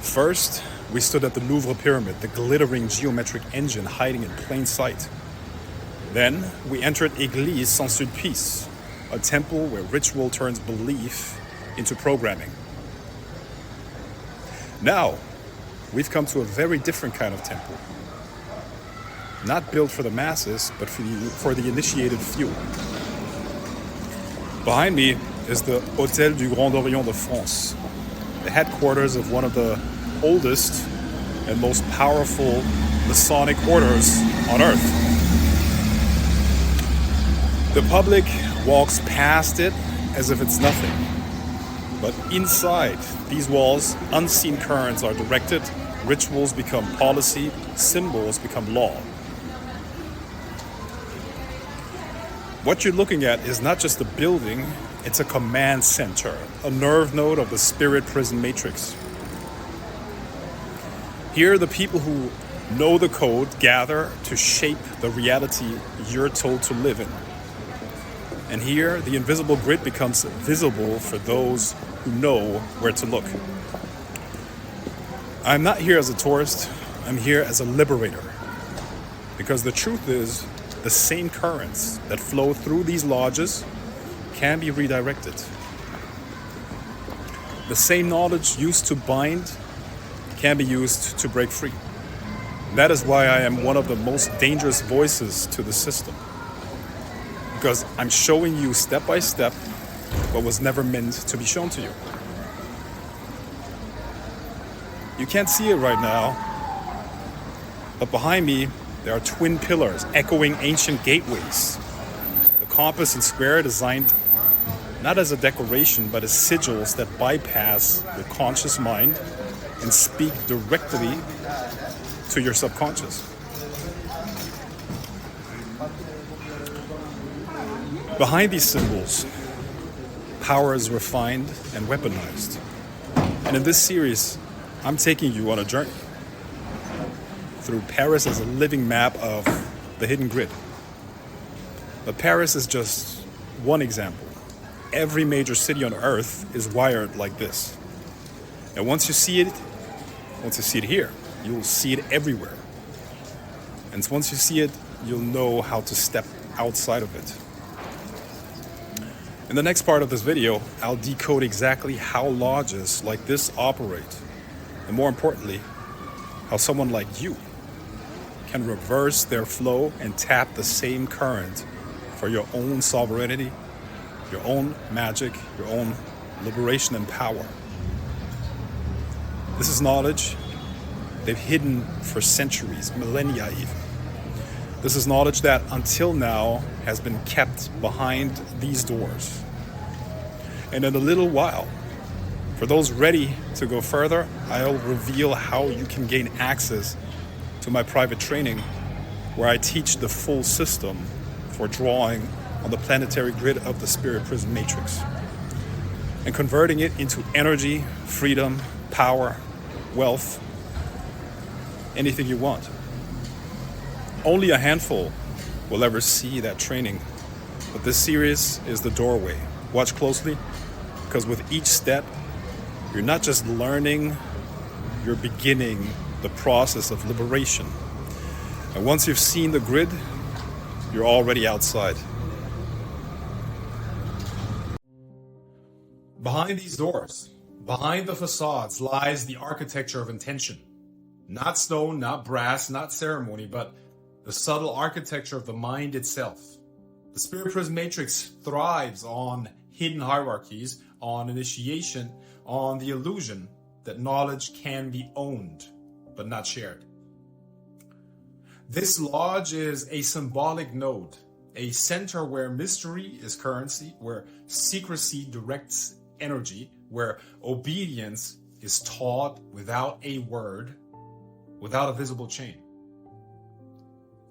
First, we stood at the Louvre Pyramid, the glittering geometric engine hiding in plain sight. Then, we entered Église Saint-Sulpice, a temple where ritual turns belief into programming. Now, we've come to a very different kind of temple. Not built for the masses, but for the initiated few. Behind me is the Hôtel du Grand Orient de France, the headquarters of one of the oldest and most powerful Masonic orders on Earth. The public walks past it as if it's nothing. But inside these walls, unseen currents are directed, rituals become policy, symbols become law. What you're looking at is not just a building, it's a command center, a nerve node of the spirit prison matrix. Here, the people who know the code gather to shape the reality you're told to live in. And here, the invisible grid becomes visible for those who know where to look. I'm not here as a tourist, I'm here as a liberator. Because the truth is, the same currents that flow through these lodges can be redirected. The same knowledge used to bind can be used to break free. That is why I am one of the most dangerous voices to the system. Because I'm showing you step by step what was never meant to be shown to you. You can't see it right now, but behind me there are twin pillars echoing ancient gateways. The compass and square designed not as a decoration, but as sigils that bypass your conscious mind and speak directly to your subconscious. Behind these symbols, power is refined and weaponized. And in this series, I'm taking you on a journey through Paris as a living map of the hidden grid. But Paris is just one example. Every major city on Earth is wired like this. And once you see it here, you will see it everywhere. And once you see it, you'll know how to step outside of it. In the next part of this video, I'll decode exactly how lodges like this operate, and more importantly, how someone like you can reverse their flow and tap the same current for your own sovereignty, your own magic, your own liberation and power. This is knowledge they've hidden for centuries, millennia even. This is knowledge that until now has been kept behind these doors. And in a little while, for those ready to go further, I'll reveal how you can gain access to my private training, where I teach the full system for drawing on the planetary grid of the spirit prison matrix and converting it into energy, freedom, power, wealth, anything you want. Only a handful will ever see that training, but this series is the doorway. Watch closely, because with each step, you're not just learning, you're beginning the process of liberation. And once you've seen the grid, you're already outside. Behind these doors, behind the facades, lies the architecture of intention. Not stone, not brass, not ceremony, but the subtle architecture of the mind itself. The spirit prison matrix thrives on hidden hierarchies, on initiation, on the illusion that knowledge can be owned, but not shared. This lodge is a symbolic node, a center where mystery is currency, where secrecy directs energy, where obedience is taught without a word, without a visible chain.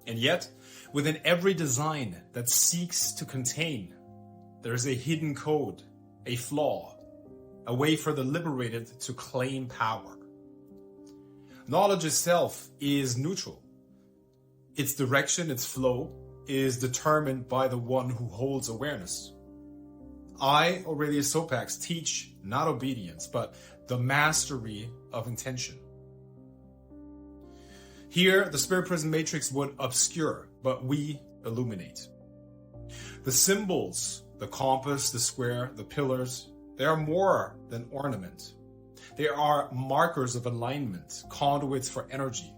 And yet, within every design that seeks to contain, there is a hidden code, a flaw, a way for the liberated to claim power. Knowledge itself is neutral. Its direction, its flow, is determined by the one who holds awareness. I, Aurelius Sopax, teach not obedience, but the mastery of intention. Here, the Spirit Prism Matrix would obscure, but we illuminate. The symbols, the compass, the square, the pillars, they are more than ornament. They are markers of alignment, conduits for energy,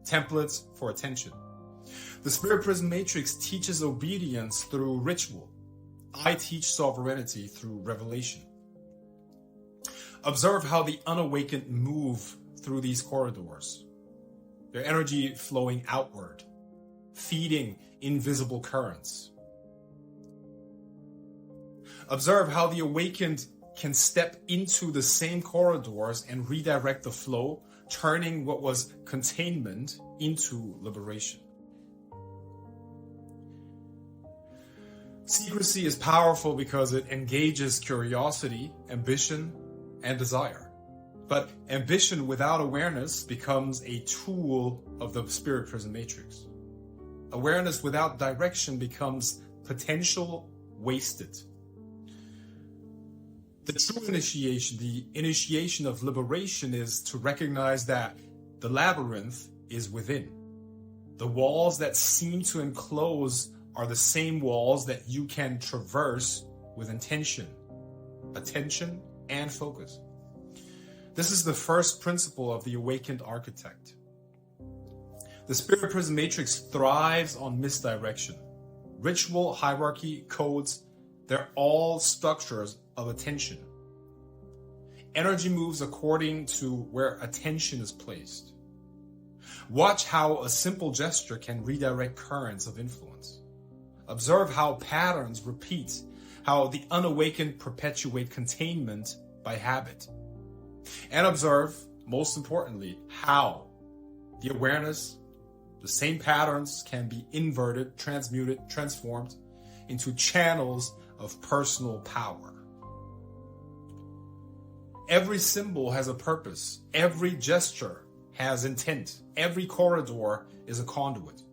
templates for attention. The Spirit Prism Matrix teaches obedience through ritual. I teach sovereignty through revelation. Observe how the unawakened move through these corridors, their energy flowing outward, feeding invisible currents. Observe how the awakened can step into the same corridors and redirect the flow, turning what was containment into liberation. Secrecy is powerful because it engages curiosity, ambition, and desire. But ambition without awareness becomes a tool of the Spirit Prism Matrix. Awareness without direction becomes potential wasted. The true initiation, the initiation of liberation, is to recognize that the labyrinth is within. The walls that seem to enclose are the same walls that you can traverse with intention, attention, and focus. This is the first principle of the awakened architect. The Spirit Prism Matrix thrives on misdirection. Ritual, hierarchy, codes, they're all structures of attention. Energy moves according to where attention is placed. Watch how a simple gesture can redirect currents of influence. Observe how patterns repeat, how the unawakened perpetuate containment by habit. And observe, most importantly, how the awareness, the same patterns can be inverted, transmuted, transformed into channels of personal power. Every symbol has a purpose. Every gesture has intent. Every corridor is a conduit.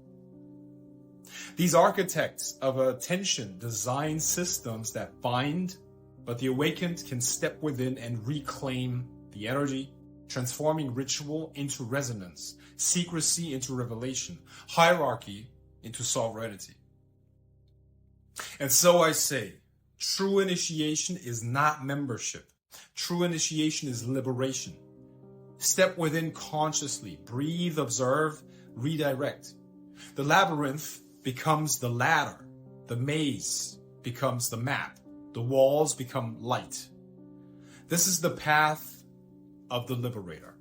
These architects of attention design systems that bind, but the awakened can step within and reclaim the energy, transforming ritual into resonance, secrecy into revelation, hierarchy into sovereignty. And so I say, true initiation is not membership. True initiation is liberation. Step within consciously, breathe, observe, redirect. The labyrinth becomes the ladder. The maze becomes the map. The walls become light. This is the path of the liberator.